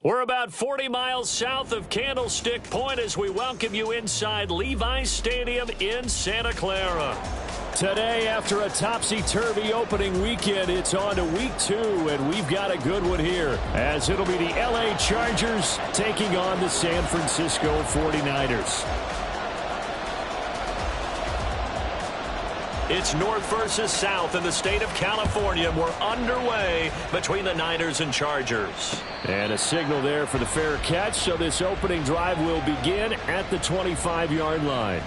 We're about 40 miles south of Candlestick Point as we welcome you inside Levi's Stadium in Santa Clara. Today, after a topsy-turvy opening weekend, it's on to week 2, and we've got a good one here, as it'll be the LA Chargers taking on the San Francisco 49ers. It's north versus south in the state of California. We're underway between the Niners and Chargers. And a signal there for the fair catch, so this opening drive will begin at the 25-yard line.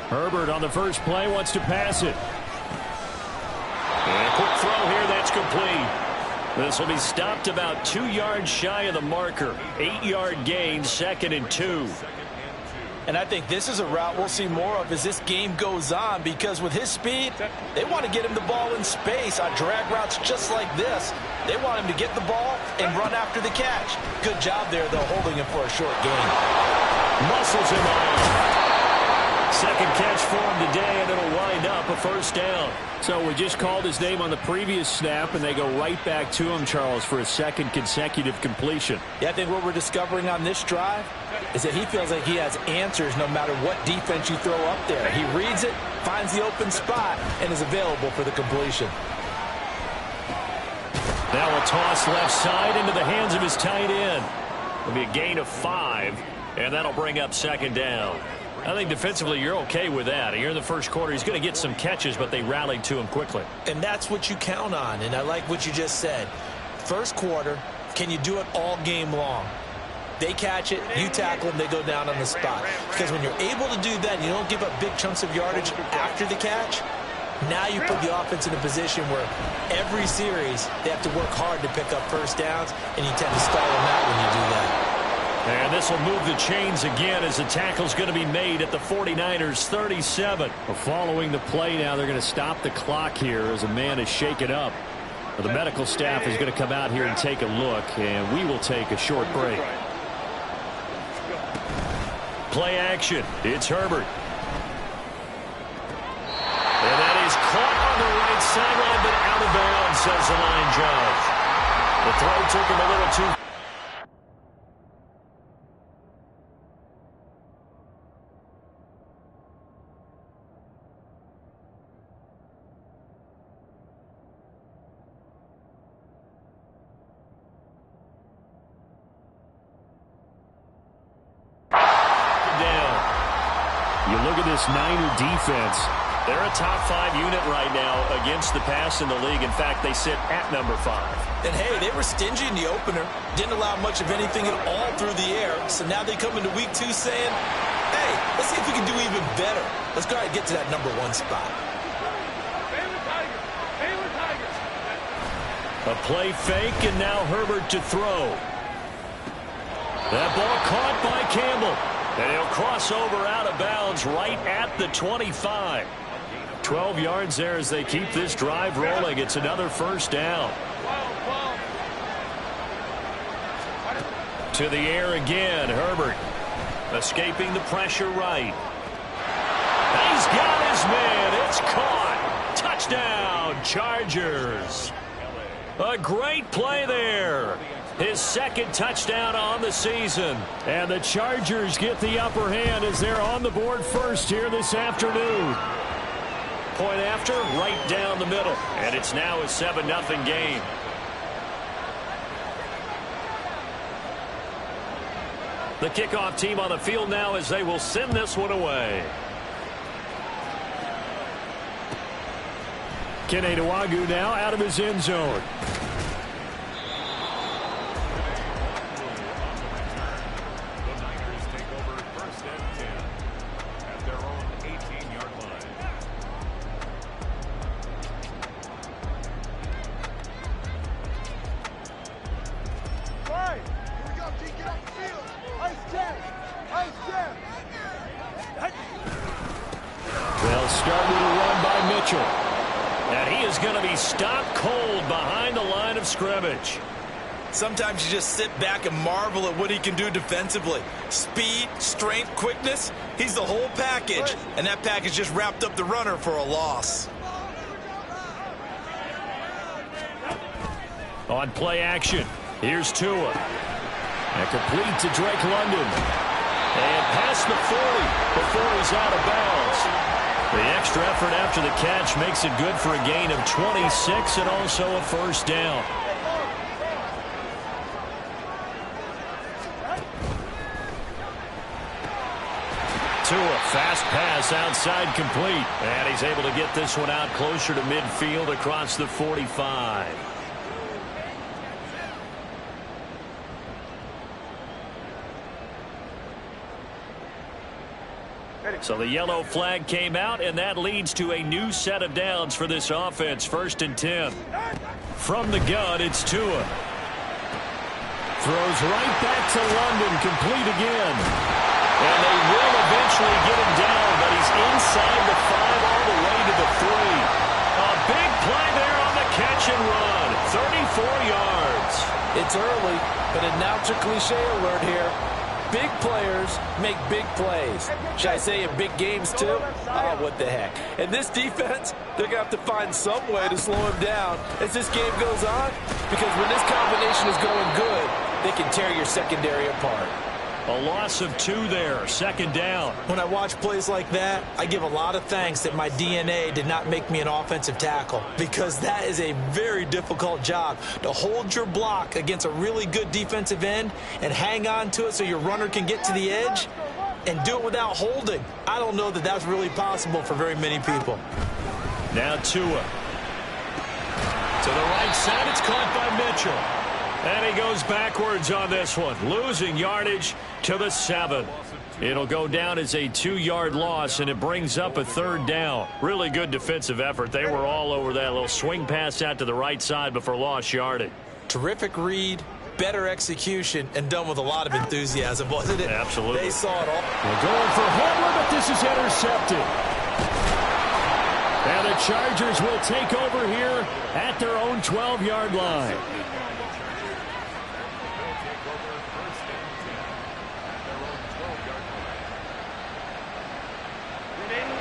Herbert on the first play wants to pass it. And a quick throw here, that's complete. This will be stopped about 2 yards shy of the marker. 8-yard gain, 2nd and 2. And I think this is a route we'll see more of as this game goes on, because with his speed, they want to get him the ball in space on drag routes just like this. They want him to get the ball and run after the catch. Good job there, though, holding him for a short gain. Muscles him off. Second catch for him today, and it'll wind up a first down. So we just called his name on the previous snap, and they go right back to him, Charles, for a second consecutive completion. Yeah, I think what we're discovering on this drive is that he feels like he has answers no matter what defense you throw up there. He reads it, finds the open spot, and is available for the completion. Now a toss left side into the hands of his tight end. It'll be a gain of 5, and that'll bring up 2nd down. I think defensively you're okay with that. Here in the first quarter, he's going to get some catches, but they rallied to him quickly. And that's what you count on, and I like what you just said. First quarter, can you do it all game long? They catch it, you tackle them, they go down on the spot. Because when you're able to do that, you don't give up big chunks of yardage after the catch, now you put the offense in a position where every series they have to work hard to pick up first downs, and you tend to stall them out when you do that. And this will move the chains again as the tackle's going to be made at the 49ers 37. Well, following the play now, they're going to stop the clock here as a man is shaken up. Well, the medical staff is going to come out here and take a look, and we will take a short break. Play action. It's Herbert. And that is caught on the right sideline, but out of bounds, says the line judge. The throw took him a little too. This Niner defense, they're a top 5 unit right now against the pass in the league. In fact, they sit at number 5. And hey, they were stingy in the opener, didn't allow much of anything at all through the air. So now they come into week 2 saying, hey, let's see if we can do even better. Let's go ahead and get to that number 1 spot. A play fake, and now Herbert to throw. That ball caught by Campbell. And he'll cross over out of bounds right at the 25. 12 yards there as they keep this drive rolling. It's another first down. To the air again, Herbert. Escaping the pressure right. He's got his man. It's caught. Touchdown, Chargers. A great play there. His 2nd touchdown on the season. And the Chargers get the upper hand as they're on the board first here this afternoon. Point after, right down the middle. And it's now a 7-0 game. The kickoff team on the field now as they will send this one away. Keneduagu now out of his end zone. They'll start with a run by Mitchell. And he is going to be stopped cold behind the line of scrimmage. Sometimes you just sit back and marvel at what he can do defensively. Speed, strength, quickness, he's the whole package. And that package just wrapped up the runner for a loss. On play action, here's Tua. And complete to Drake London. And past the 40 before he's out of bounds. The extra effort after the catch makes it good for a gain of 26 and also a first down. Tua, fast pass outside complete. And he's able to get this one out closer to midfield across the 45. So the yellow flag came out, and that leads to a new set of downs for this offense. 1st and 10. From the gun, it's Tua. Throws right back to London, complete again. And they will eventually get him down, but he's inside the 5 all the way to the 3. A big play there on the catch and run. 34 yards. It's early, but announcer cliche alert here. Big players make big plays. Should I say in big games too? Oh, what the heck. And this defense, they're going to have to find some way to slow him down as this game goes on, because when this combination is going good, they can tear your secondary apart. A loss of 2 there, 2nd down. When I watch plays like that, I give a lot of thanks that my DNA did not make me an offensive tackle, because that is a very difficult job, to hold your block against a really good defensive end and hang on to it so your runner can get to the edge and do it without holding. I don't know that that's really possible for very many people. Now Tua. To the right side, it's caught by Mitchell. And he goes backwards on this one, losing yardage to the 7. It'll go down as a 2-yard loss, and it brings up a 3rd down. Really good defensive effort. They were all over that little swing pass out to the right side before lost yardage. Terrific read, better execution, and done with a lot of enthusiasm, wasn't it? Absolutely. They saw it all. We're going for Hamler, but this is intercepted. And the Chargers will take over here at their own 12-yard line.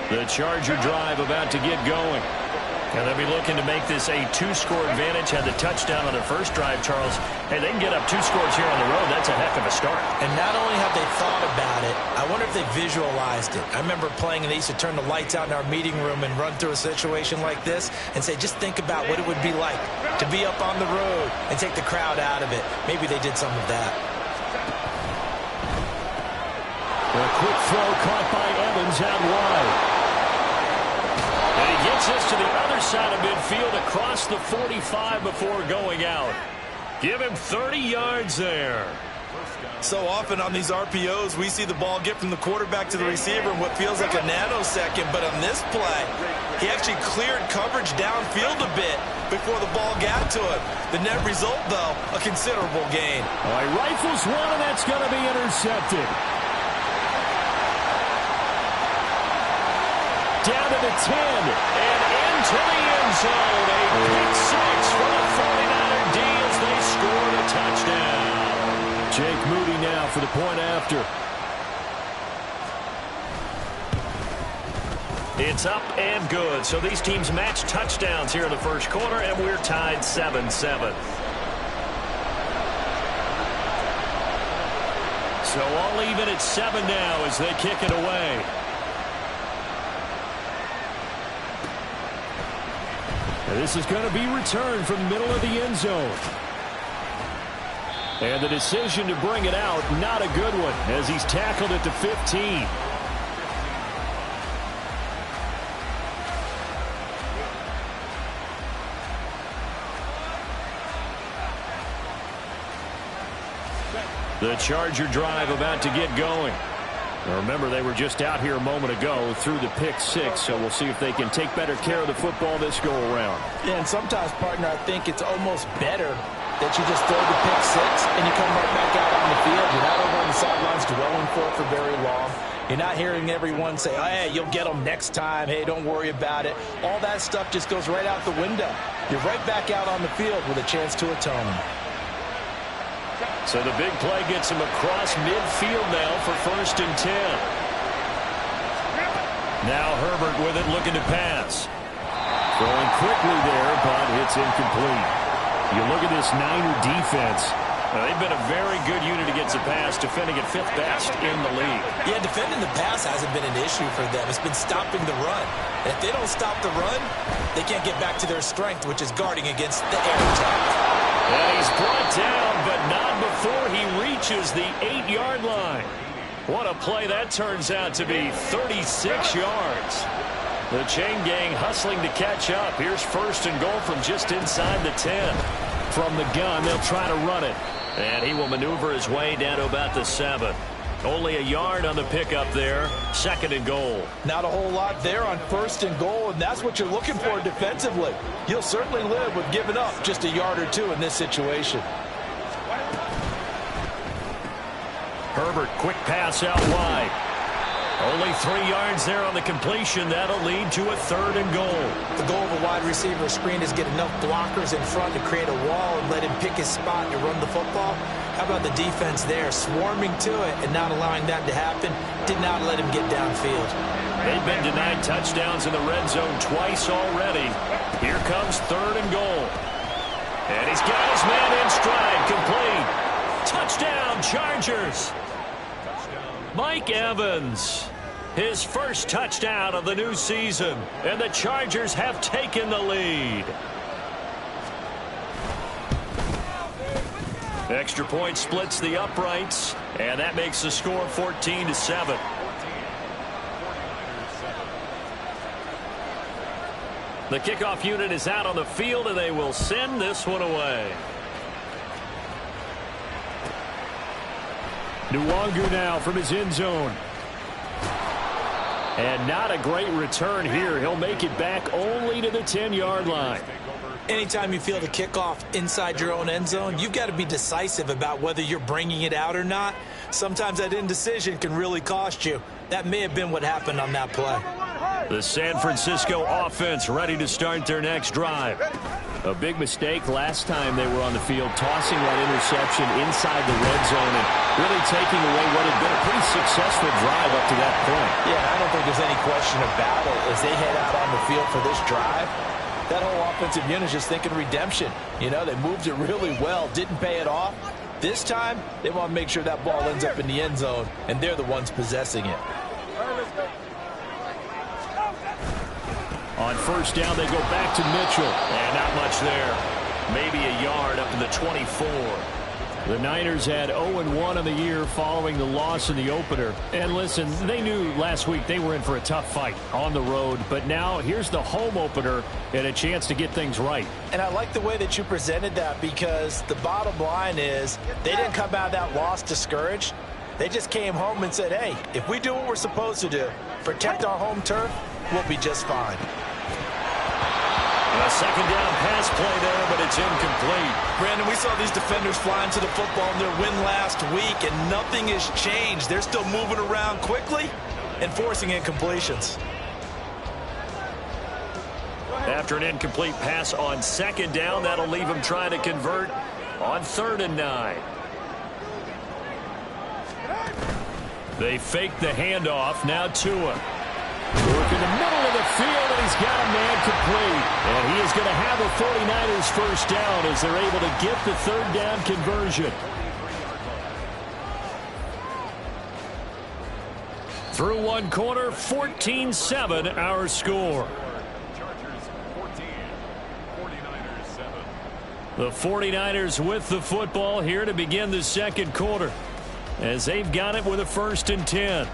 The Charger drive about to get going. And they'll be looking to make this a 2-score advantage. Had the touchdown on their first drive, Charles. Hey, they can get up 2 scores here on the road. That's a heck of a start. And not only have they thought about it, I wonder if they visualized it. I remember playing, and they used to turn the lights out in our meeting room and run through a situation like this and say, just think about what it would be like to be up on the road and take the crowd out of it. Maybe they did some of that. A quick throw caught by Evans out wide. And he gets this to the other side of midfield across the 45 before going out. Give him 30 yards there. So often on these RPOs, we see the ball get from the quarterback to the receiver in what feels like a nanosecond. But on this play, he actually cleared coverage downfield a bit before the ball got to him. The net result, though, a considerable gain. All right, rifles one, and that's going to be intercepted. Down to the 10, and into the end zone. A pick 6 for the 49er D as they score the touchdown. Jake Moody now for the point after. It's up and good. So these teams match touchdowns here in the first quarter, and we're tied 7-7. So all even at 7 now as they kick it away. And this is going to be returned from the middle of the end zone. And the decision to bring it out, not a good one, as he's tackled at the 15. The Charger drive about to get going. Now remember, they were just out here a moment ago through the pick 6, so we'll see if they can take better care of the football this go-around. Yeah, and sometimes, partner, I think it's almost better that you just throw the pick 6 and you come right back out on the field. You're not over on the sidelines dwelling for it for very long. You're not hearing everyone say, hey, you'll get them next time. Hey, don't worry about it. All that stuff just goes right out the window. You're right back out on the field with a chance to atone. So the big play gets him across midfield now for 1st and 10. Now Herbert with it, looking to pass. Throwing quickly there, but it's incomplete. You look at this Niner defense. They've been a very good unit against the pass, defending at 5th best in the league. Yeah, defending the pass hasn't been an issue for them. It's been stopping the run. And if they don't stop the run, they can't get back to their strength, which is guarding against the air attack. And he's brought down, but not before he reaches the 8-yard line. What a play that turns out to be, 36 yards. The chain gang hustling to catch up. Here's 1st and goal from just inside the 10. From the gun, they'll try to run it. And he will maneuver his way down to about the 7. Only a yard on the pickup there. 2nd and goal. Not a whole lot there on 1st and goal, and that's what you're looking for defensively. You'll certainly live with giving up just a yard or two in this situation. Herbert, quick pass out wide. Only 3 yards there on the completion. That'll lead to a 3rd and goal. The goal of a wide receiver screen is get enough blockers in front to create a wall and let him pick his spot to run the football. How about the defense there, swarming to it and not allowing that to happen? Did not let him get downfield. They've been denied touchdowns in the red zone twice already. Here comes 3rd and goal. And he's got his man in stride, complete. Touchdown, Chargers. Mike Evans, his first touchdown of the new season, and the Chargers have taken the lead. Extra point splits the uprights, and that makes the score 14-7. The kickoff unit is out on the field, and they will send this one away. Nwangu now from his end zone. And not a great return here. He'll make it back only to the 10-yard line. Anytime you feel the kickoff inside your own end zone, you've got to be decisive about whether you're bringing it out or not. Sometimes that indecision can really cost you. That may have been what happened on that play. The San Francisco offense ready to start their next drive. A big mistake last time they were on the field, tossing that interception inside the red zone and really taking away what had been a pretty successful drive up to that point. Yeah, I don't think there's any question about it. As they head out on the field for this drive, that whole offensive unit is just thinking redemption. You know, they moved it really well, didn't pay it off. This time, they want to make sure that ball ends up in the end zone, and they're the ones possessing it. On 1st down, they go back to Mitchell. And not much there. Maybe a yard up to the 24. The Niners had 0-1 on the year following the loss in the opener. And listen, they knew last week they were in for a tough fight on the road. But now here's the home opener and a chance to get things right. And I like the way that you presented that, because the bottom line is they didn't come out of that loss discouraged. They just came home and said, hey, if we do what we're supposed to do, protect our home turf, we'll be just fine. A 2nd down pass play there, but it's incomplete. Brandon, we saw these defenders flying to the football in their win last week, and nothing has changed. They're still moving around quickly and forcing incompletions. After an incomplete pass on 2nd down, that'll leave them trying to convert on 3rd and 9. They fake the handoff. Now Tua. Work in the middle of the field, and he's got a man complete. And he is going to have the 49ers 1st down as they're able to get the 3rd down conversion. Through one quarter, 14-7 our score. The 49ers with the football here to begin the 2nd quarter, as they've got it with a 1st and 10.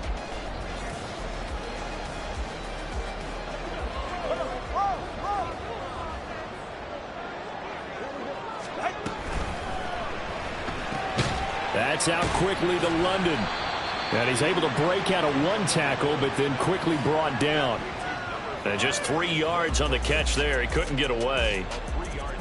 That's out quickly to London. And he's able to break out of one tackle, but then quickly brought down. And just 3 yards on the catch there. He couldn't get away.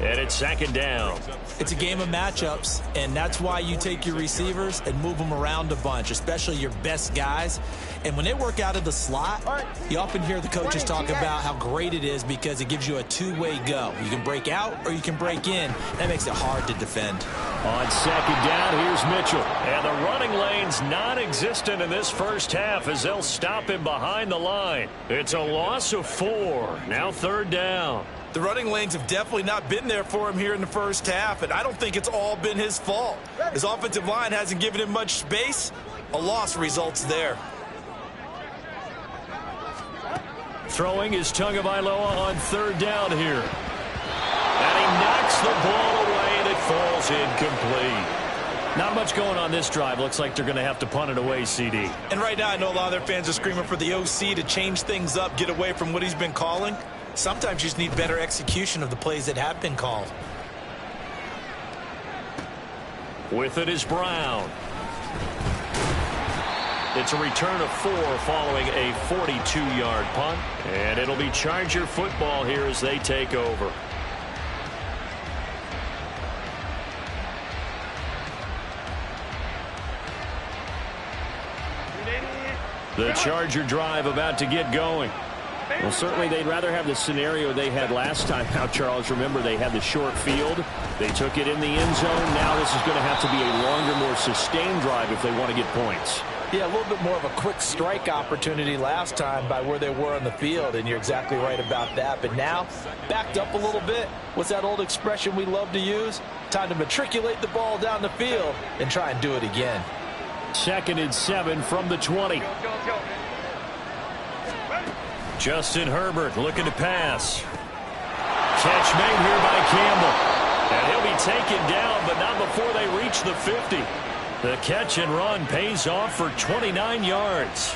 And it's second down. It's a game of matchups, and that's why you take your receivers and move them around a bunch, especially your best guys. And when they work out of the slot, you often hear the coaches talk about how great it is because it gives you a two-way go. You can break out or you can break in. That makes it hard to defend. On second down, here's Mitchell. And the running lane's non-existent in this first half as they'll stop him behind the line. It's a loss of 4. Now third down. The running lanes have definitely not been there for him here in the first half, and I don't think it's all been his fault. His offensive line hasn't given him much space. A loss results there. Throwing is Tagovailoa on third down here. And he knocks the ball away, and it falls incomplete. Not much going on this drive. Looks like they're going to have to punt it away, CD. And right now, I know a lot of their fans are screaming for the OC to change things up, get away from what he's been calling. Sometimes you just need better execution of the plays that have been called. With it is Brown. It's a return of 4 following a 42-yard punt. And it'll be Charger football here as they take over. The Charger drive about to get going. Well, certainly they'd rather have the scenario they had last time out, Charles. Remember, they had the short field. They took it in the end zone. Now this is going to have to be a longer, more sustained drive if they want to get points. Yeah, a little bit more of a quick strike opportunity last time by where they were on the field, and you're exactly right about that. But now, backed up a little bit. What's that old expression we love to use? Time to matriculate the ball down the field and try and do it again. 2nd and 7 from the 20. Justin Herbert looking to pass. Catch made here by Campbell. And he'll be taken down, but not before they reach the 50. The catch and run pays off for 29 yards.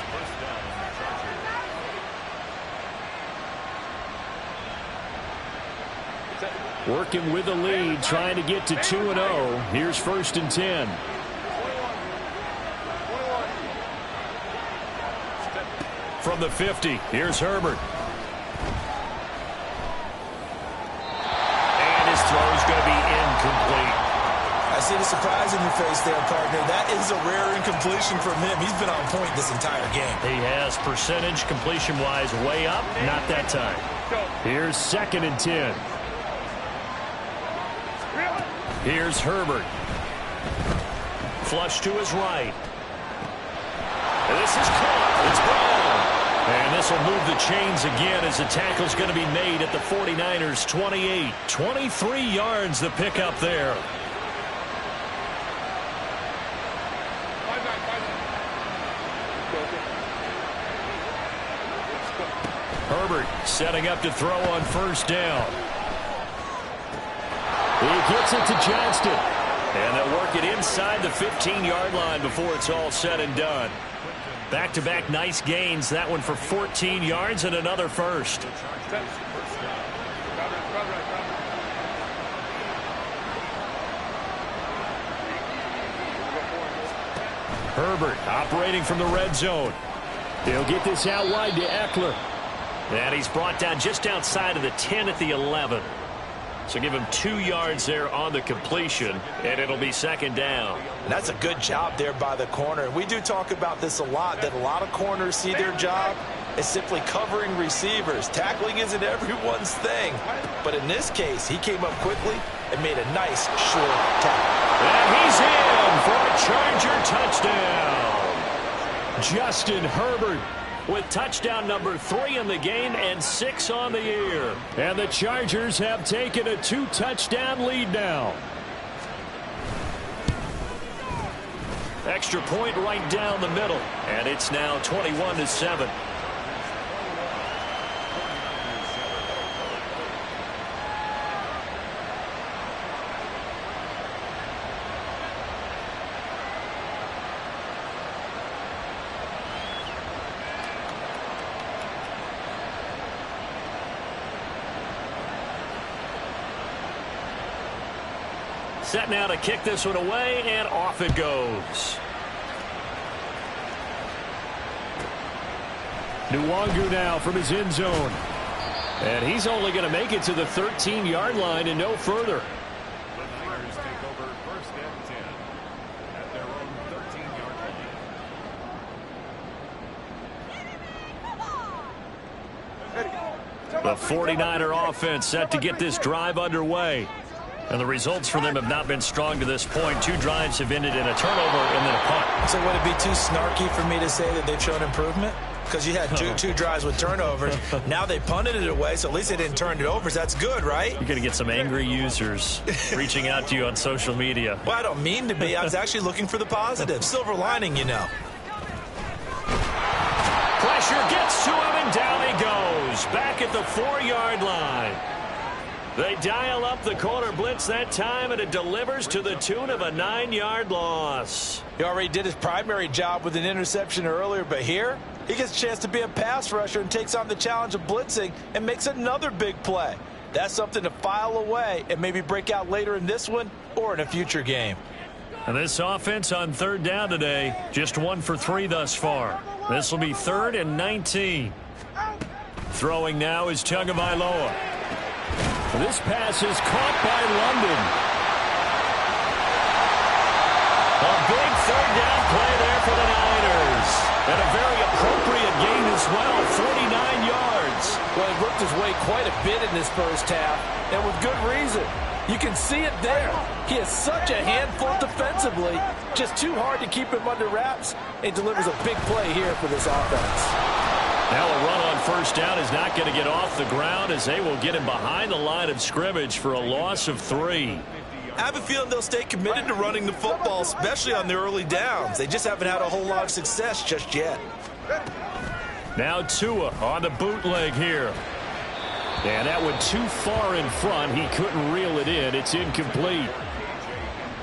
Working with the lead, trying to get to 2-0. Here's 1st and 10. From the 50, here's Herbert. And his throw's going to be incomplete. I see the surprise in your face there, partner. That is a rare incompletion from him. He's been on point this entire game. He has percentage completion-wise way up. Not that time. Here's 2nd and 10. Here's Herbert. Flush to his right. And this is caught. It's Brown. And this will move the chains again as the tackle's going to be made at the 49ers' 28. 23 yards the pickup there. Herbert setting up to throw on 1st down. He gets it to Johnston. And they'll work it inside the 15-yard line before it's all said and done. Back-to-back nice gains. That one for 14 yards and another first. Herbert operating from the red zone. He'll get this out wide to Eckler. And he's brought down just outside of the 10 at the 11. So give him 2 yards there on the completion, and it'll be 2nd down. And that's a good job there by the corner. And we do talk about this a lot, that a lot of corners see their job as simply covering receivers. Tackling isn't everyone's thing. But in this case, he came up quickly and made a nice short tackle. And he's in for a Charger touchdown. Justin Herbert with touchdown number 3 in the game and 6 on the year. And the Chargers have taken a 2-touchdown lead now. Extra point right down the middle. And it's now 21-7. Set now to kick this one away, and off it goes. Nwangu now from his end zone. And he's only going to make it to the 13-yard line and no further. The 49er offense set to get this drive underway. And the results for them have not been strong to this point. 2 drives have ended in a turnover and then a punt. So would it be too snarky for me to say that they've shown improvement? Because you had two drives with turnovers. Now they punted it away, so at least they didn't turn it over. So that's good, right? You're going to get some angry users reaching out to you on social media. Well, I don't mean to be. I was actually looking for the positive. Silver lining, you know. Pressure gets to him, and down he goes. Back at the 4-yard line. They dial up the corner blitz that time, and it delivers to the tune of a 9-yard loss. He already did his primary job with an interception earlier, but here he gets a chance to be a pass rusher and takes on the challenge of blitzing and makes another big play. That's something to file away and maybe break out later in this one or in a future game. And this offense on 3rd down today, just 1 for 3 thus far. This will be 3rd and 19. Throwing now is Tagovailoa. This pass is caught by London. A big 3rd down play there for the Niners. And a very appropriate gain as well, 49 yards. Well, he worked his way quite a bit in this first half, and with good reason. You can see it there. He is such a handful defensively, just too hard to keep him under wraps, and delivers a big play here for this offense. Now a run on 1st down is not going to get off the ground as they will get him behind the line of scrimmage for a loss of 3. I have a feeling they'll stay committed to running the football, especially on the early downs. They just haven't had a whole lot of success just yet. Now Tua on the bootleg here. And that went too far in front. He couldn't reel it in. It's incomplete.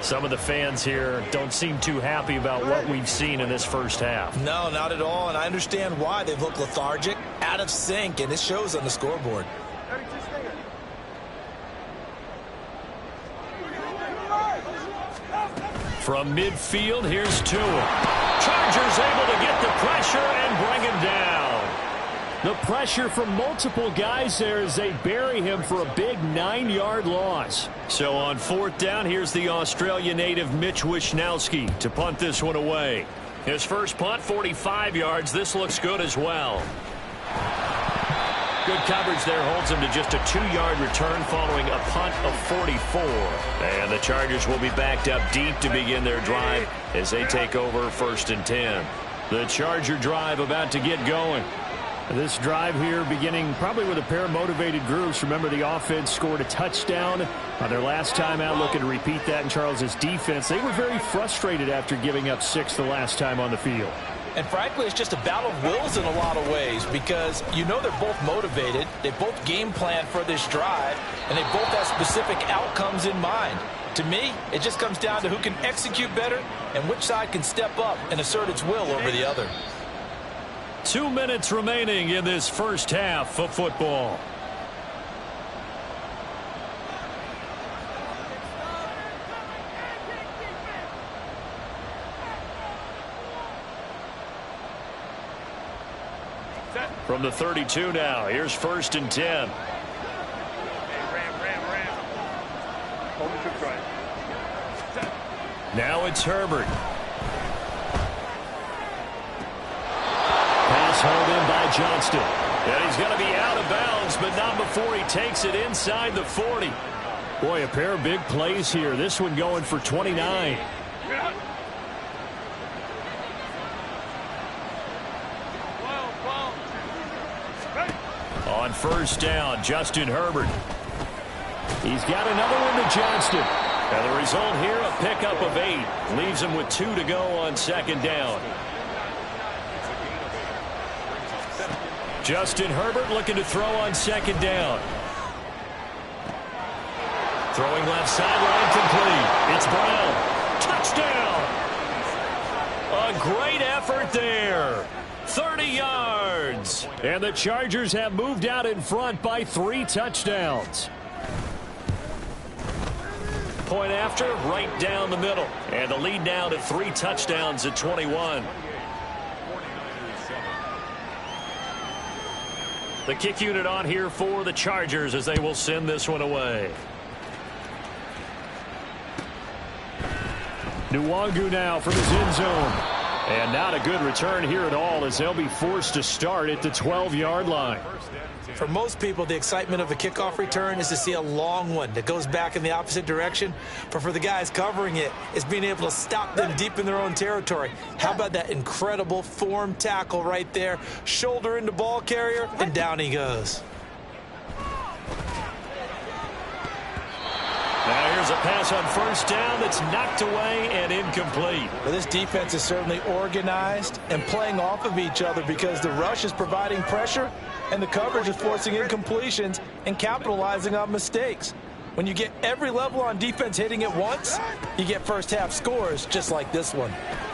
Some of the fans here don't seem too happy about what we've seen in this first half. No, not at all, and I understand why. They've looked lethargic, out of sync, and it shows on the scoreboard. From midfield, here's Tua. Chargers able to get the pressure and bring him down. The pressure from multiple guys there as they bury him for a big 9-yard loss. So on 4th down, here's the Australia native Mitch Wishnowsky to punt this one away. His first punt, 45 yards. This looks good as well. Good coverage there holds him to just a 2-yard return following a punt of 44. And the Chargers will be backed up deep to begin their drive as they take over 1st and 10. The Charger drive about to get going. This drive here beginning probably with a pair of motivated groups. Remember, the offense scored a touchdown on their last time out. Looking to repeat that in Charles' defense. They were very frustrated after giving up 6 the last time on the field. And frankly, it's just a battle of wills in a lot of ways because you know they're both motivated. They both game plan for this drive, and they both have specific outcomes in mind. To me, it just comes down to who can execute better and which side can step up and assert its will over the other. 2 minutes remaining in this first half of football. From the 32 now, here's 1st and 10. Now it's Herbert. Hauled in by Johnston. And he's going to be out of bounds, but not before he takes it inside the 40. Boy, a pair of big plays here. This one going for 29. On 1st down, Justin Herbert. He's got another one to Johnston. And the result here, a pickup of 8. Leaves him with 2 to go on 2nd down. Justin Herbert looking to throw on 2nd down. Throwing left sideline complete. It's Brown. Touchdown! A great effort there. 30 yards. And the Chargers have moved out in front by 3 touchdowns. Point after, right down the middle. And the lead now to 3 touchdowns at 21. The kick unit on here for the Chargers as they will send this one away. Nwangu now from his end zone. And not a good return here at all as they'll be forced to start at the 12-yard line. For most people, the excitement of a kickoff return is to see a long one that goes back in the opposite direction. But for the guys covering it, it's being able to stop them deep in their own territory. How about that incredible form tackle right there? Shoulder into ball carrier, and down he goes. Now here's a pass on first down that's knocked away and incomplete. Well, this defense is certainly organized and playing off of each other because the rush is providing pressure and the coverage is forcing incompletions and capitalizing on mistakes. When you get every level on defense hitting at once, you get first half scores just like this one.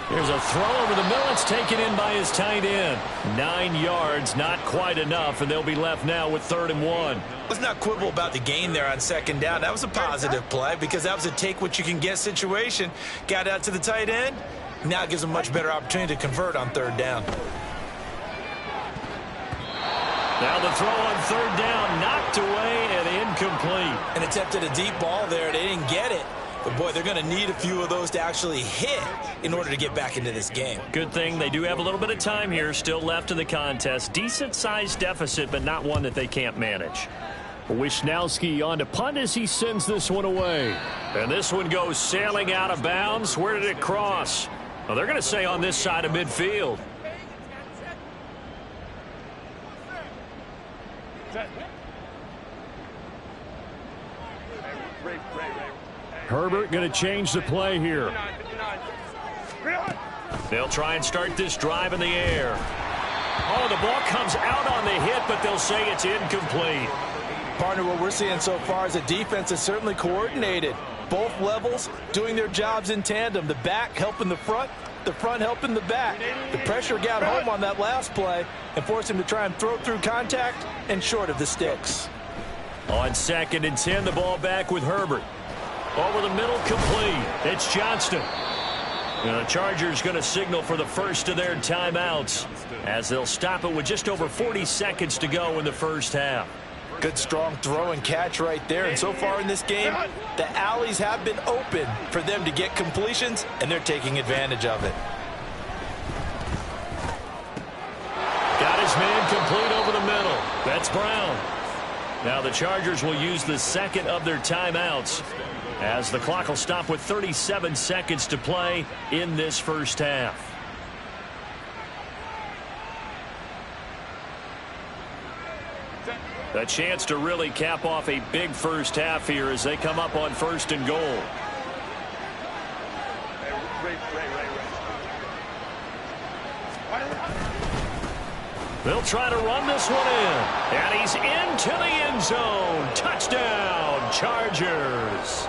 Here's a throw over the middle. It's taken in by his tight end. 9 yards, not quite enough, and they'll be left now with 3rd and 1. Let's not quibble about the gain there on second down. That was a positive play because that was a take-what-you-can-get situation. Got out to the tight end. Now it gives them a much better opportunity to convert on 3rd down. Now the throw on 3rd down, knocked away and incomplete. And attempted a deep ball there. They didn't get it. But, boy, they're going to need a few of those to actually hit in order to get back into this game. Good thing they do have a little bit of time here still left in the contest. Decent-sized deficit, but not one that they can't manage. Wisnowski on to punt as he sends this one away. And this one goes sailing out of bounds. Where did it cross? Well, they're going to say on this side of midfield. Herbert going to change the play here. They'll try and start this drive in the air. Oh, the ball comes out on the hit, but they'll say it's incomplete. Partner, what we're seeing so far is a defense is certainly coordinated. Both levels doing their jobs in tandem. The back helping the front helping the back. The pressure got home on that last play and forced him to try and throw through contact and short of the sticks. On 2nd and 10, the ball back with Herbert. Over the middle, complete. It's Johnston. And the Chargers going to signal for the first of their timeouts as they'll stop it with just over 40 seconds to go in the first half. Good, strong throw and catch right there. And so far in this game, the alleys have been open for them to get completions, and they're taking advantage of it. Got his man complete over the middle. That's Brown. Now the Chargers will use the second of their timeouts as the clock will stop with 37 seconds to play in this first half. A chance to really cap off a big first half here as they come up on 1st and goal. They'll try to run this one in. And he's into the end zone. Touchdown, Chargers.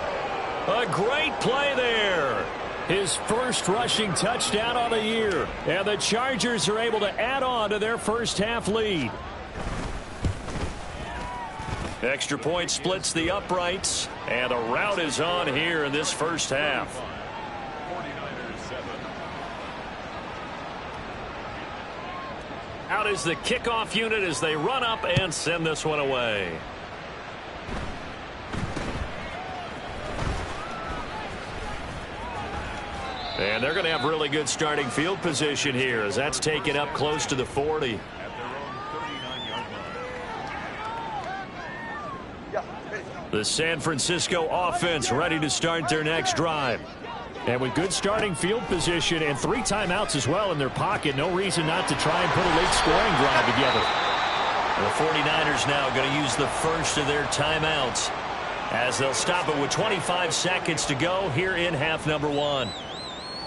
A great play there. His first rushing touchdown on the year. And the Chargers are able to add on to their first half lead. Extra point splits the uprights. And the route is on here in this first half. Out is the kickoff unit as they run up and send this one away. And they're going to have really good starting field position here as that's taken up close to the 40. The San Francisco offense ready to start their next drive. And with good starting field position and 3 timeouts as well in their pocket, no reason not to try and put a late scoring drive together. The 49ers now going to use the first of their timeouts as they'll stop it with 25 seconds to go here in half number 1.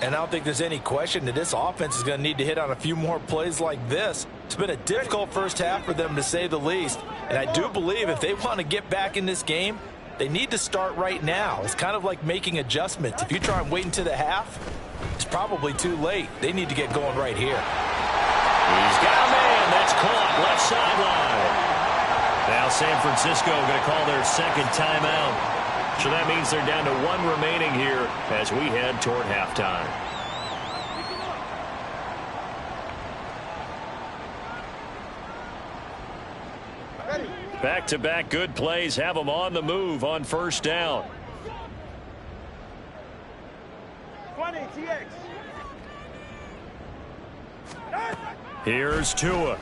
And I don't think there's any question that this offense is going to need to hit on a few more plays like this. It's been a difficult first half for them, to say the least. And I do believe if they want to get back in this game, they need to start right now. It's kind of like making adjustments. If you try and wait until the half, it's probably too late. They need to get going right here. He's got a man. That's caught left sideline. Now San Francisco going to call their second timeout. So that means they're down to 1 remaining here as we head toward halftime. Back-to-back good plays have them on the move on first down. 20, TX. Here's Tua.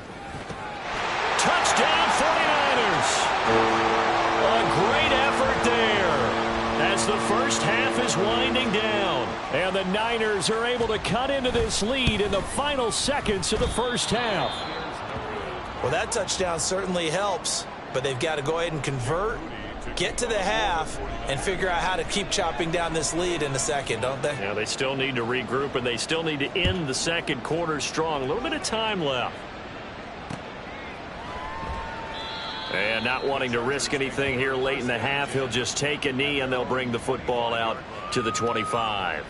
Touchdown 49ers. A great effort there as the first half is winding down. And the Niners are able to cut into this lead in the final seconds of the first half. Well, that touchdown certainly helps, but they've got to go ahead and convert, get to the half, and figure out how to keep chopping down this lead in the second, don't they? Yeah, they still need to regroup, and they still need to end the second quarter strong. A little bit of time left. And not wanting to risk anything here late in the half, he'll just take a knee, and they'll bring the football out to the 25.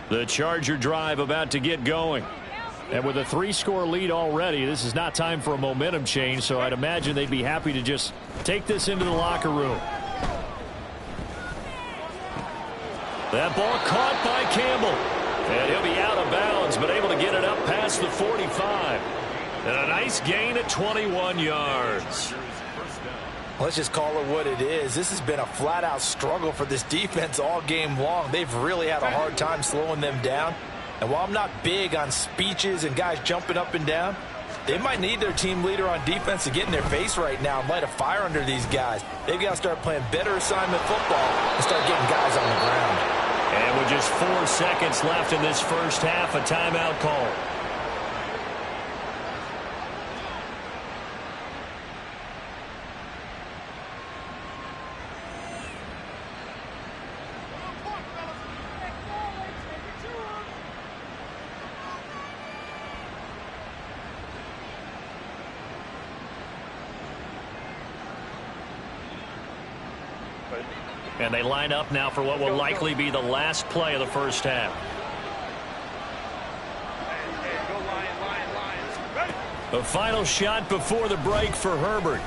The Charger drive about to get going. And with a 3-score lead already, this is not time for a momentum change, so I'd imagine they'd be happy to just take this into the locker room. That ball caught by Campbell. And he'll be out of bounds, but able to get it up past the 45. And a nice gain at 21 yards. Let's just call it what it is. This has been a flat-out struggle for this defense all game long. They've really had a hard time slowing them down. And while I'm not big on speeches and guys jumping up and down, they might need their team leader on defense to get in their face right now and light a fire under these guys. They've got to start playing better assignment football and start getting guys on the ground. And with just 4 seconds left in this first half, a timeout call. And they line up now for what will likely be the last play of the first half. A final shot before the break for Herbert.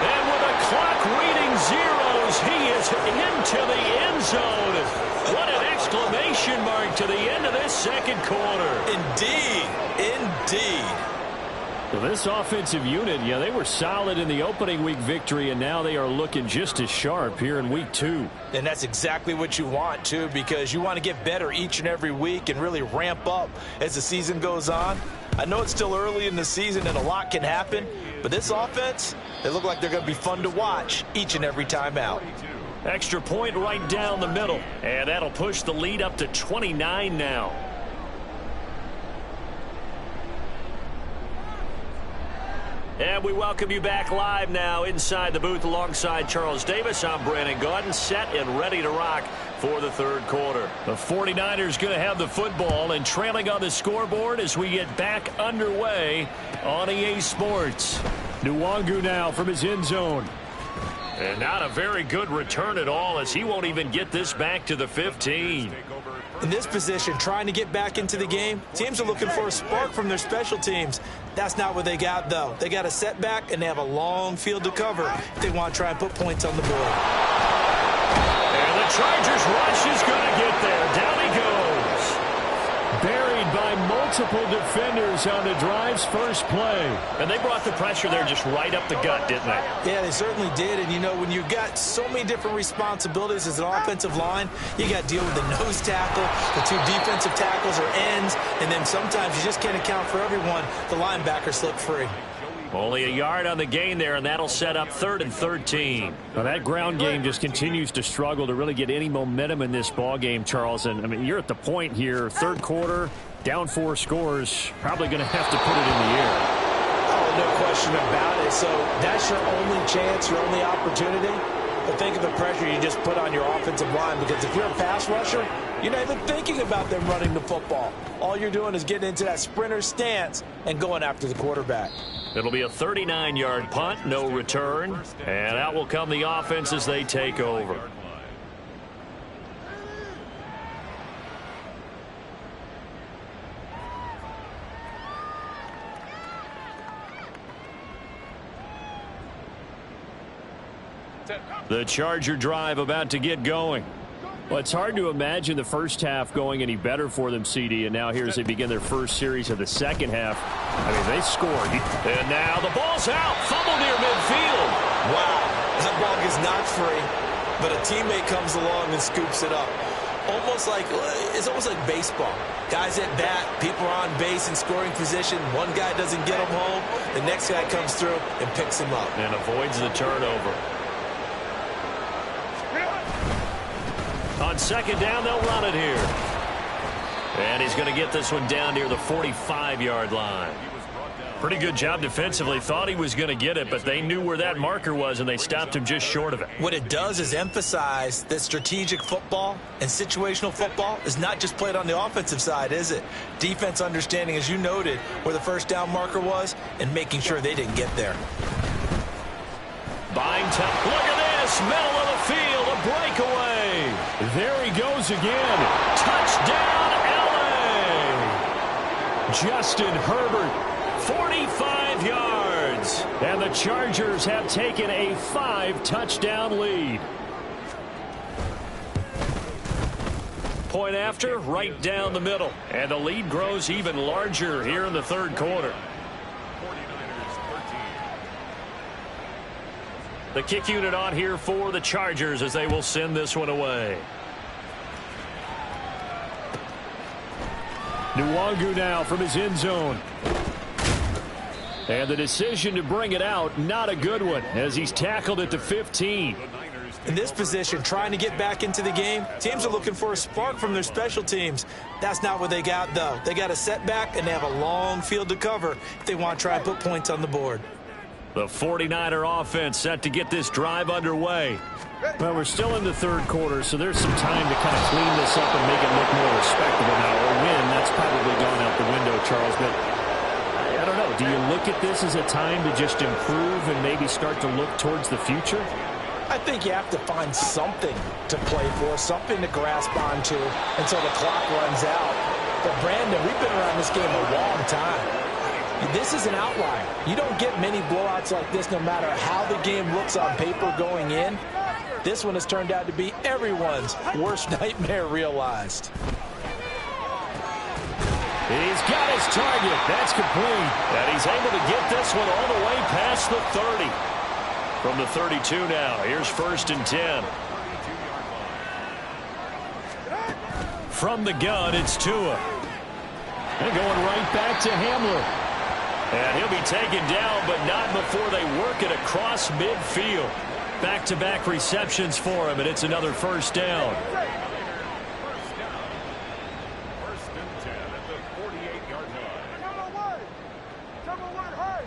And with the clock reading zeros, he is into the end zone. What an exclamation mark to the end of this second quarter. Indeed. Indeed. Well, this offensive unit, yeah, they were solid in the opening week victory, and now they are looking just as sharp here in week 2. And that's exactly what you want, too, because you want to get better each and every week and really ramp up as the season goes on. I know it's still early in the season and a lot can happen, but this offense, they look like they're going to be fun to watch each and every time out. Extra point right down the middle, and that'll push the lead up to 29 now. And we welcome you back live now inside the booth alongside Charles Davis. I'm Brandon Gaudin, set and ready to rock for the third quarter. The 49ers going to have the football and trailing on the scoreboard as we get back underway on EA Sports. Nwangu now from his end zone. And not a very good return at all as he won't even get this back to the 15. In this position, trying to get back into the game, teams are looking for a spark from their special teams. That's not what they got, though. They got a setback, and they have a long field to cover if they want to try and put points on the board. And the Chargers rush is going to get there. Down he goes. Buried by multiple defenders on the drive's first play. And they brought the pressure there just right up the gut, didn't they? Yeah, they certainly did. And, you know, when you've got so many different responsibilities as an offensive line, you got to deal with the nose tackle, the 2 defensive tackles or ends, and then sometimes you just can't account for everyone. The linebacker slipped free. Only a yard on the gain there, and that'll set up 3rd and 13. Well, that ground game just continues to struggle to really get any momentum in this ball game, Charles. And, I mean, you're at the point here, third quarter, down 4 scores, probably going to have to put it in the air. Oh, no question about it. So that's your only chance, your only opportunity. But think of the pressure you just put on your offensive line, because if you're a pass rusher, you're not even thinking about them running the football. All you're doing is getting into that sprinter stance and going after the quarterback. It'll be a 39-yard punt, no return. And out will come the offense as they take over. The Charger drive about to get going. Well, it's hard to imagine the first half going any better for them, CD, and now here as they begin their first series of the second half. I mean, they scored. And now the ball's out. Fumble near midfield. Wow, that ball gets knocked free, but a teammate comes along and scoops it up. It's almost like baseball. Guys at bat, people are on base in scoring position. One guy doesn't get him home. The next guy comes through and picks him up. And avoids the turnover. On second down, they'll run it here. And he's going to get this one down near the 45-yard line. Pretty good job defensively. Thought he was going to get it, but they knew where that marker was, and they stopped him just short of it. What it does is emphasize that strategic football and situational football is not just played on the offensive side, is it? Defense understanding, as you noted, where the first down marker was and making sure they didn't get there. Buying time. Look at this. Middle of the field. A breakaway. There he goes again. Touchdown, LA. Justin Herbert. 45 yards. And the Chargers have taken a 5-touchdown lead. Point after, right down the middle. And the lead grows even larger here in the third quarter. The kick unit on here for the Chargers as they will send this one away. Nwangu now from his end zone. And the decision to bring it out, not a good one, as he's tackled at the 15. In this position, trying to get back into the game, teams are looking for a spark from their special teams. That's not what they got, though. They got a setback, and they have a long field to cover if they want to try and put points on the board. The 49er offense set to get this drive underway. Well, we're still in the third quarter, so there's some time to kind of clean this up and make it look more respectable now. A win, that's probably gone out the window, Charles, but I don't know. Do you look at this as a time to just improve and maybe start to look towards the future? I think you have to find something to play for, something to grasp onto until the clock runs out. But, Brandon, we've been around this game a long time. This is an outlier. You don't get many blowouts like this no matter how the game looks on paper going in. This one has turned out to be everyone's worst nightmare realized. He's got his target. That's complete. And he's able to get this one all the way past the 30. From the 32 now, here's 1st and 10. From the gun, it's Tua. And going right back to Hamler. And he'll be taken down, but not before they work it across midfield. Back-to-back receptions for him, and it's another first down. First and 10 at the 48-yard line. Number one, hard.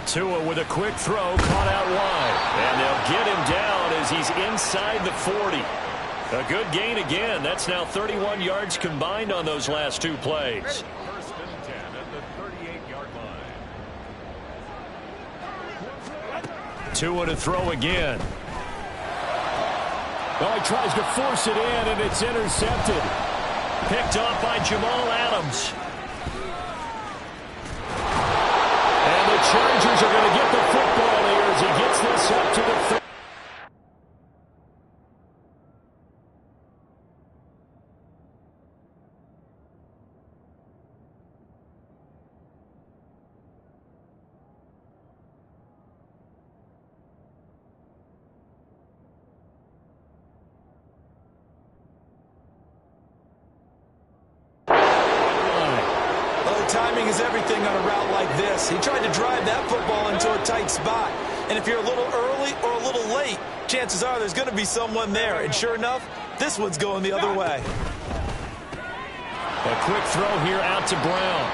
Tua with a quick throw, caught out wide. And they'll get him down as he's inside the 40. A good gain again. That's now 31 yards combined on those last two plays. First and 10 at the 38-yard line. Tua to throw again. Oh, he tries to force it in, and it's intercepted. Picked off by Jamal Adams. And the Chargers are going to get the football here as he gets this up to the 30. Timing is everything on a route like this. He tried to drive that football into a tight spot. And if you're a little early or a little late, chances are there's going to be someone there. And sure enough, this one's going the other way. A quick throw here out to Brown.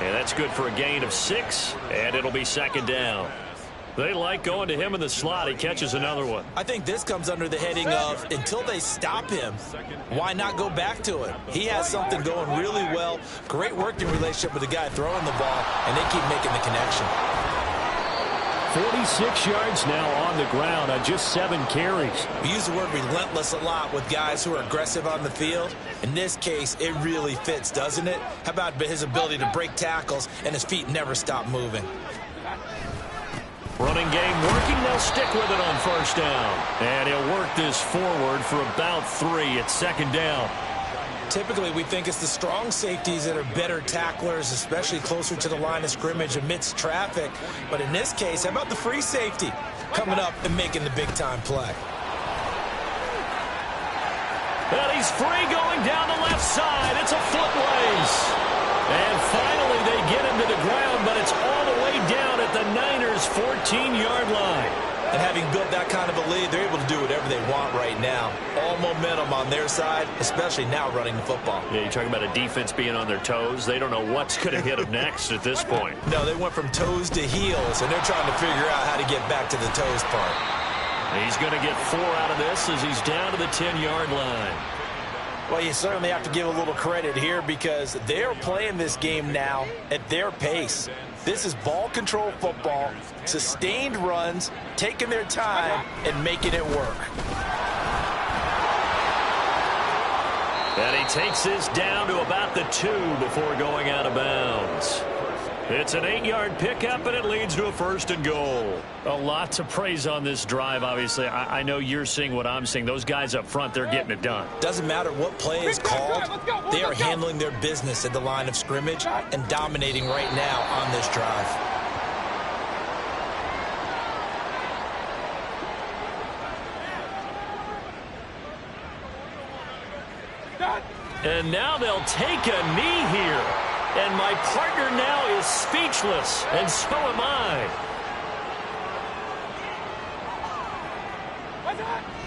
And that's good for a gain of 6, and it'll be second down. They like going to him in the slot. He catches another one. I think this comes under the heading of, until they stop him, why not go back to it? He has something going really well. Great working relationship with the guy throwing the ball, and they keep making the connection. 46 yards now on the ground on just 7 carries. We use the word relentless a lot with guys who are aggressive on the field. In this case, it really fits, doesn't it? How about his ability to break tackles and his feet never stop moving? Running game working. They'll stick with it on first down. And he'll work this forward for about 3 at second down. Typically, we think it's the strong safeties that are better tacklers, especially closer to the line of scrimmage amidst traffic. But in this case, how about the free safety coming up and making the big-time play? And he's free going down the left side. It's a foot race. And finally, they get him to the ground, but it's all the way down at the Niners' 14-yard line. And having built that kind of a lead, they're able to do whatever they want right now. All momentum on their side, especially now running the football. Yeah, you're talking about a defense being on their toes. They don't know what's going to hit them next at this point. No, they went from toes to heels, and they're trying to figure out how to get back to the toes part. He's going to get 4 out of this as he's down to the 10-yard line. Well, you certainly have to give a little credit here because they're playing this game now at their pace. This is ball control football, sustained runs, taking their time, and making it work. And he takes this down to about the 2 before going out of bounds. It's an 8-yard pickup, and it leads to a 1st and goal. A lot to praise on this drive, obviously. I know you're seeing what I'm seeing. Those guys up front, they're getting it done. Doesn't matter what play is called. They are handling their business at the line of scrimmage and dominating right now on this drive. And now they'll take a knee here. And my partner now is speechless, and so am I.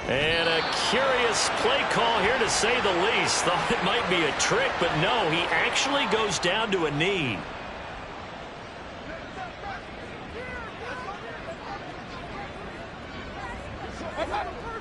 And a curious play call here, to say the least. Thought it might be a trick, but no, he actually goes down to a knee.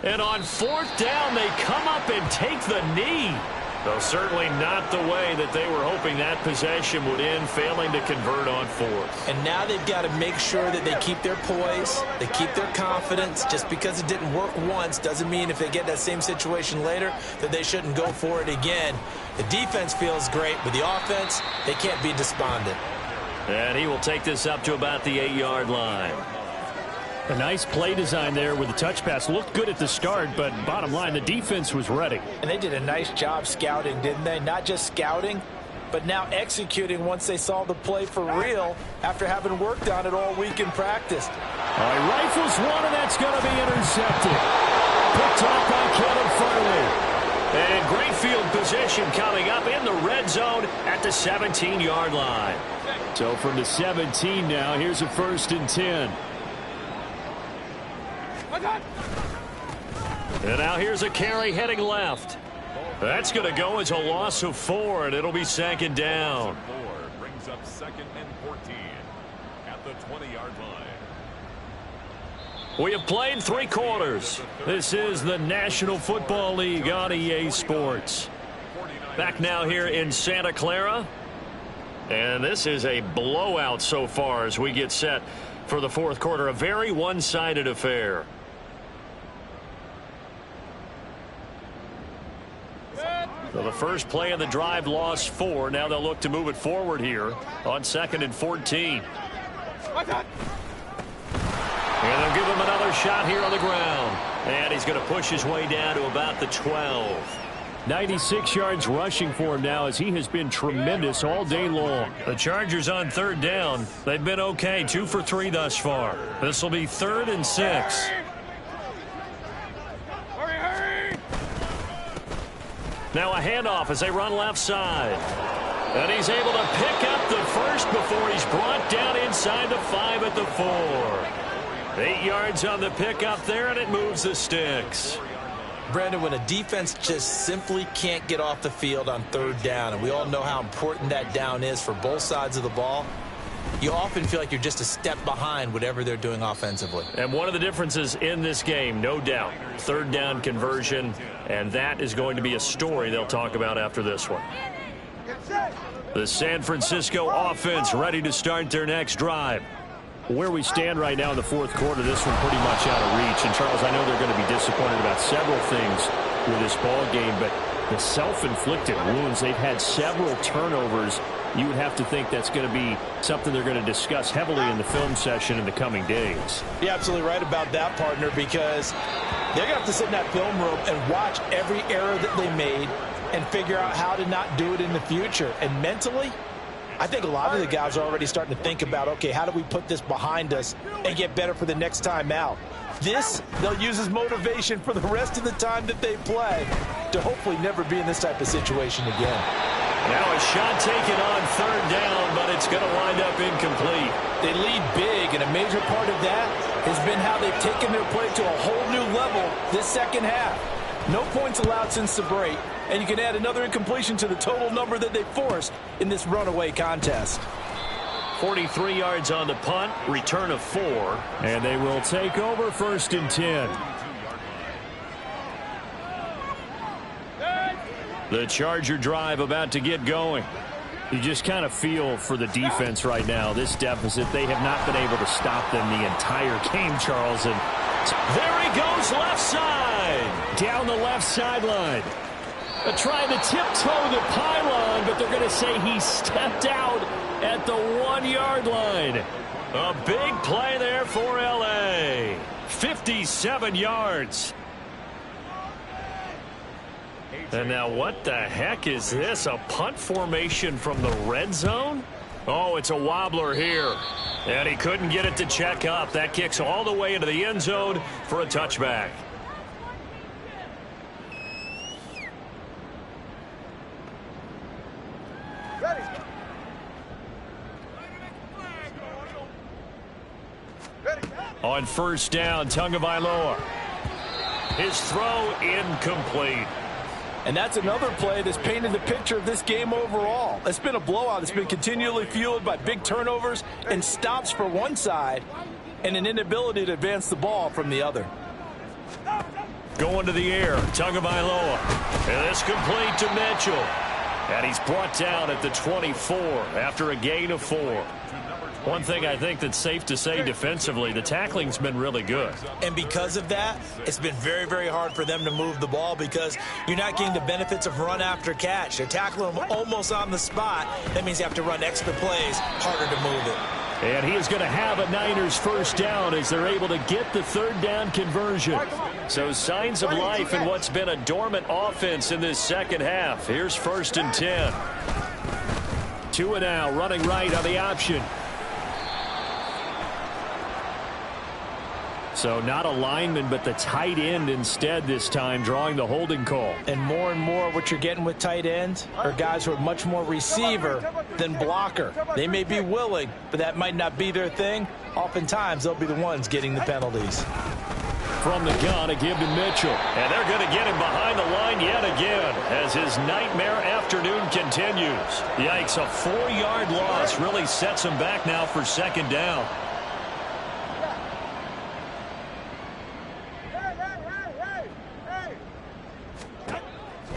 And on 4th down, they come up and take the knee. Though certainly not the way that they were hoping that possession would end, failing to convert on 4th. And now they've got to make sure that they keep their poise, they keep their confidence. Just because it didn't work once doesn't mean if they get that same situation later that they shouldn't go for it again. The defense feels great, but the offense, they can't be despondent. And he will take this up to about the 8-yard line. A nice play design there with the touch pass. Looked good at the start, but bottom line, the defense was ready. And they did a nice job scouting, didn't they? Not just scouting, but now executing once they saw the play for real after having worked on it all week in practice. All right, rifles one, and that's going to be intercepted. Picked off by Kevin Farley. And great field position coming up in the red zone at the 17-yard line. So from the 17 now, here's a 1st and 10. And now here's a carry heading left. That's going to go as a loss of 4, and it'll be 2nd down. 4 brings up 2nd and 14 at the 20-yard line. We have played 3 quarters. This is the National Football League on EA Sports. Back now here in Santa Clara. And this is a blowout so far as we get set for the 4th quarter. A very one-sided affair. So the first play of the drive lost 4. Now they'll look to move it forward here on 2nd and 14. And they'll give him another shot here on the ground. And he's going to push his way down to about the 12. 96 yards rushing for him now as he has been tremendous all day long. The Chargers on 3rd down. They've been okay, 2 for 3 thus far. This will be 3rd and 6. Now a handoff as they run left side. And he's able to pick up the first before he's brought down inside the 5 at the 4. 8 yards on the pickup there, and it moves the sticks. Brandon, when a defense just simply can't get off the field on 3rd down, and we all know how important that down is for both sides of the ball, you often feel like you're just a step behind whatever they're doing offensively. And one of the differences in this game, no doubt, 3rd down conversion, and that is going to be a story they'll talk about after this one. The San Francisco offense ready to start their next drive. Where we stand right now in the fourth quarter, this one pretty much out of reach. And, Charles, I know they're going to be disappointed about several things with this ball game, but the self-inflicted wounds, they've had several turnovers. You would have to think that's going to be something they're going to discuss heavily in the film session in the coming days. You're absolutely right about that, partner, because they're going to have to sit in that film room and watch every error that they made and figure out how to not do it in the future. And mentally, I think a lot of the guys are already starting to think about, okay, how do we put this behind us and get better for the next time out? This, they'll use as motivation for the rest of the time that they play to hopefully never be in this type of situation again. Now a shot taken on third down, but it's going to wind up incomplete. They lead big, and a major part of that has been how they've taken their play to a whole new level this second half. No points allowed since the break, and you can add another incompletion to the total number that they forced in this runaway contest. 43 yards on the punt, return of 4. And they will take over 1st and 10. The Charger drive about to get going. You just kind of feel for the defense right now. This deficit, they have not been able to stop them the entire game, Charles. And there he goes, left side. Down the left sideline. Trying to tiptoe the pylon, but they're going to say he stepped out at the 1-yard line. A big play there for L.A. 57 yards. And now what the heck is this? A punt formation from the red zone? Oh, it's a wobbler here. And he couldn't get it to check up. That kicks all the way into the end zone for a touchback. On 1st down, Tagovailoa. His throw incomplete. And that's another play that's painted the picture of this game overall. It's been a blowout. It's been continually fueled by big turnovers and stops for one side and an inability to advance the ball from the other. Going to the air, Tagovailoa. And it's complete to Mitchell. And he's brought down at the 24 after a gain of 4. One thing I think that's safe to say defensively, the tackling's been really good. And because of that, it's been very, very hard for them to move the ball because you're not getting the benefits of run after catch. They're tackling them almost on the spot. That means you have to run extra plays, harder to move it. And he is going to have a Niners 1st down as they're able to get the 3rd down conversion. So signs of life in what's been a dormant offense in this second half. Here's 1st and 10. Tua now running right on the option. So not a lineman, but the tight end instead this time, drawing the holding call. And more what you're getting with tight ends are guys who are much more receiver than blocker. They may be willing, but that might not be their thing. Oftentimes, they'll be the ones getting the penalties. From the gun, a give to Mitchell. And they're going to get him behind the line yet again as his nightmare afternoon continues. Yikes, a 4-yard loss really sets him back now for 2nd down.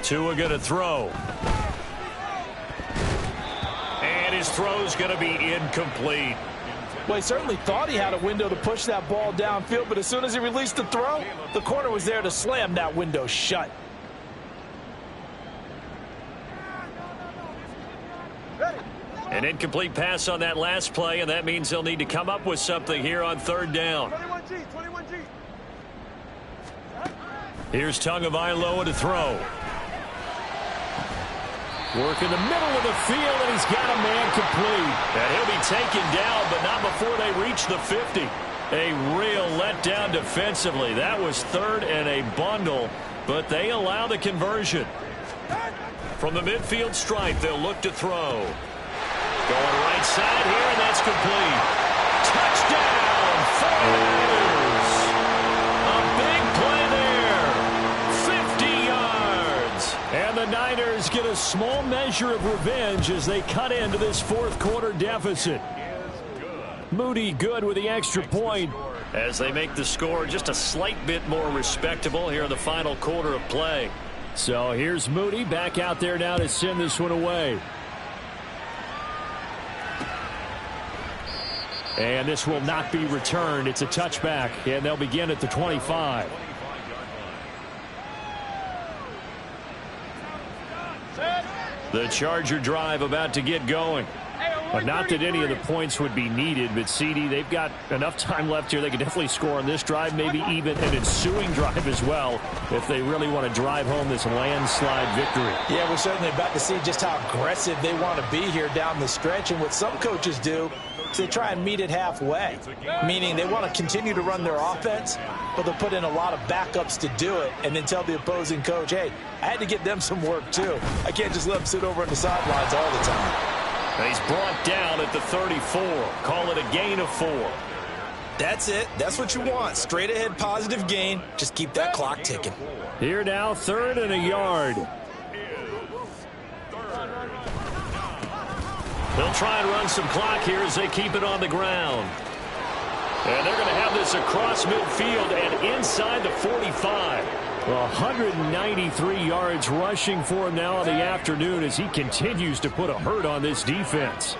Tua going to throw. And his throw's going to be incomplete. Well, he certainly thought he had a window to push that ball downfield, but as soon as he released the throw, the corner was there to slam that window shut. An incomplete pass on that last play, and that means they'll need to come up with something here on 3rd down. 21G. Here's Tagovailoa to throw. Work in the middle of the field, and he's got a man complete. And he'll be taken down, but not before they reach the 50. A real letdown defensively. That was 3rd and a bundle, but they allow the conversion. From the midfield stripe, they'll look to throw. Going right side here, and that's complete. Touchdown, 49ers. A big play there. 50 yards. And the Niners get a small measure of revenge as they cut into this 4th quarter deficit. Moody good with the extra point. As they make the score just a slight bit more respectable here in the final quarter of play. So here's Moody back out there now to send this one away. And this will not be returned. It's a touchback, and they'll begin at the 25. The Charger drive about to get going. But not that any of the points would be needed, but CD, they've got enough time left here. They can definitely score on this drive, maybe even an ensuing drive as well, if they really want to drive home this landslide victory. Yeah, we're certainly about to see just how aggressive they want to be here down the stretch. And what some coaches do is they try and meet it halfway, meaning they want to continue to run their offense, but they'll put in a lot of backups to do it and then tell the opposing coach, hey, I had to get them some work too. I can't just let them sit over on the sidelines all the time. He's brought down at the 34. Call it a gain of 4. That's it. That's what you want. Straight ahead positive gain. Just keep that clock ticking. Here now, 3rd and a yard. They'll try and run some clock here as they keep it on the ground. And they're going to have this across midfield and inside the 45. 193 yards rushing for him now on the afternoon as he continues to put a hurt on this defense.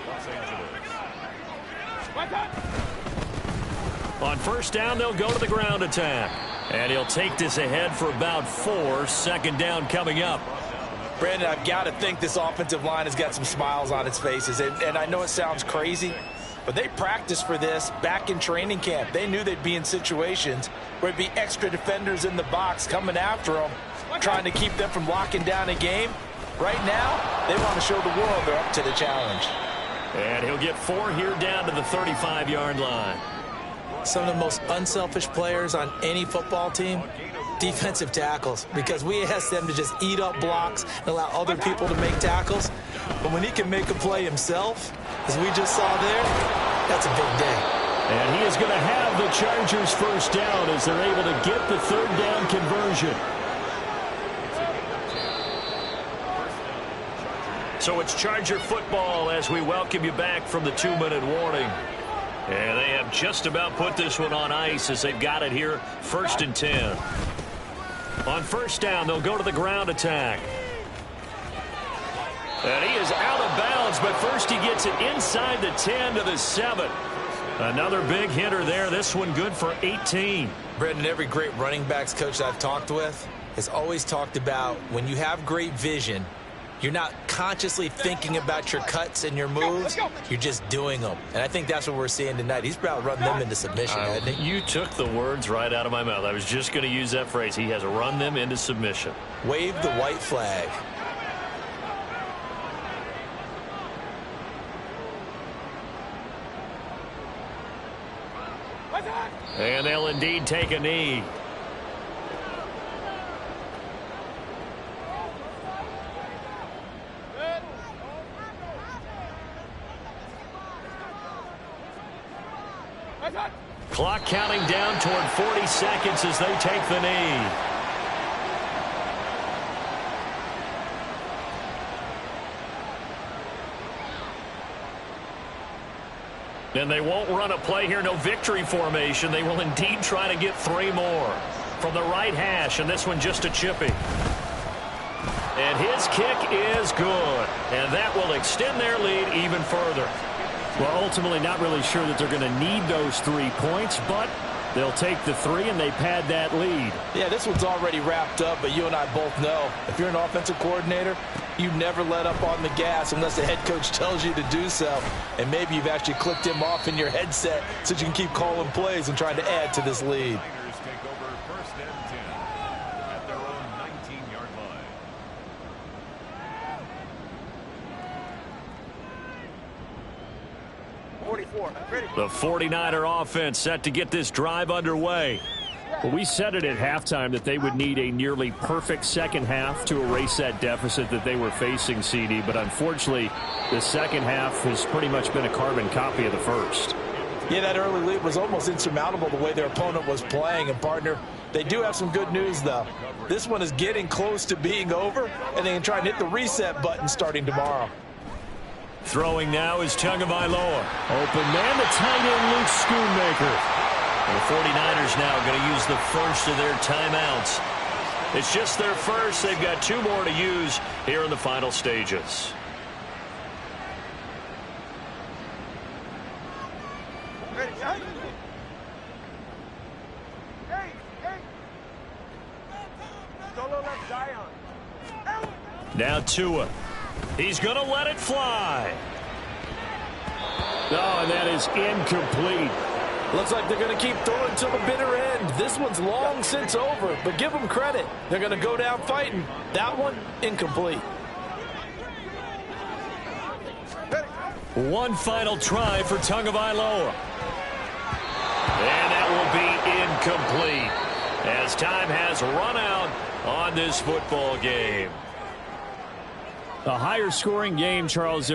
On first down, they'll go to the ground attack. And he'll take this ahead for about 4. Second down coming up. Brandon, I've got to think this offensive line has got some smiles on its faces. And I know it sounds crazy, but they practiced for this back in training camp. They knew they'd be in situations where it'd be extra defenders in the box coming after them, trying to keep them from locking down a game. Right now, they want to show the world they're up to the challenge. And he'll get 4 here down to the 35-yard line. Some of the most unselfish players on any football team, defensive tackles, because we ask them to just eat up blocks and allow other people to make tackles. But when he can make a play himself, as we just saw there, that's a big day. And he is going to have the Chargers first down as they're able to get the 3rd down conversion. So it's Charger football as we welcome you back from the 2-minute warning. And they have just about put this one on ice as they've got it here, 1st and 10. On first down, they'll go to the ground attack. And he is out of bounds, but first he gets it inside the 10 to the 7. Another big hitter there. This one good for 18. Brendan, every great running backs coach I've talked with has always talked about when you have great vision, you're not consciously thinking about your cuts and your moves. You're just doing them. And I think that's what we're seeing tonight. He's about to run them into submission, hasn't he? You took the words right out of my mouth. I was just going to use that phrase. He has run them into submission. Wave the white flag. And they'll indeed take a knee. Clock counting down toward 40 seconds as they take the knee. And they won't run a play here, no victory formation. They will indeed try to get 3 more. From the right hash, and this one just a chippy. And his kick is good. And that will extend their lead even further. Well, ultimately not really sure that they're going to need those 3 points, but they'll take the 3 and they pad that lead. Yeah, this one's already wrapped up, but you and I both know if you're an offensive coordinator, you never let up on the gas unless the head coach tells you to do so. And maybe you've actually clicked him off in your headset so you can keep calling plays and trying to add to this lead. Take over 1st and 10 at their own 19-yard line. The 49er offense set to get this drive underway. Well, we said it at halftime that they would need a nearly perfect second half to erase that deficit that they were facing, CD. But unfortunately, the second half has pretty much been a carbon copy of the first. Yeah, that early lead was almost insurmountable the way their opponent was playing. And, partner, they do have some good news, though. This one is getting close to being over, and they can try and hit the reset button starting tomorrow. Throwing now is Tagovailoa. Open man, the tight end, Luke Schoonmaker. And the 49ers now going to use the first of their timeouts. It's just their first. They've got 2 more to use here in the final stages. Now Tua. He's going to let it fly. Oh, and that is incomplete. Looks like they're going to keep throwing till the bitter end. This one's long since over, but give them credit. They're going to go down fighting. That one, incomplete. One final try for Tagovailoa. And that will be incomplete as time has run out on this football game. A higher scoring game, Charles.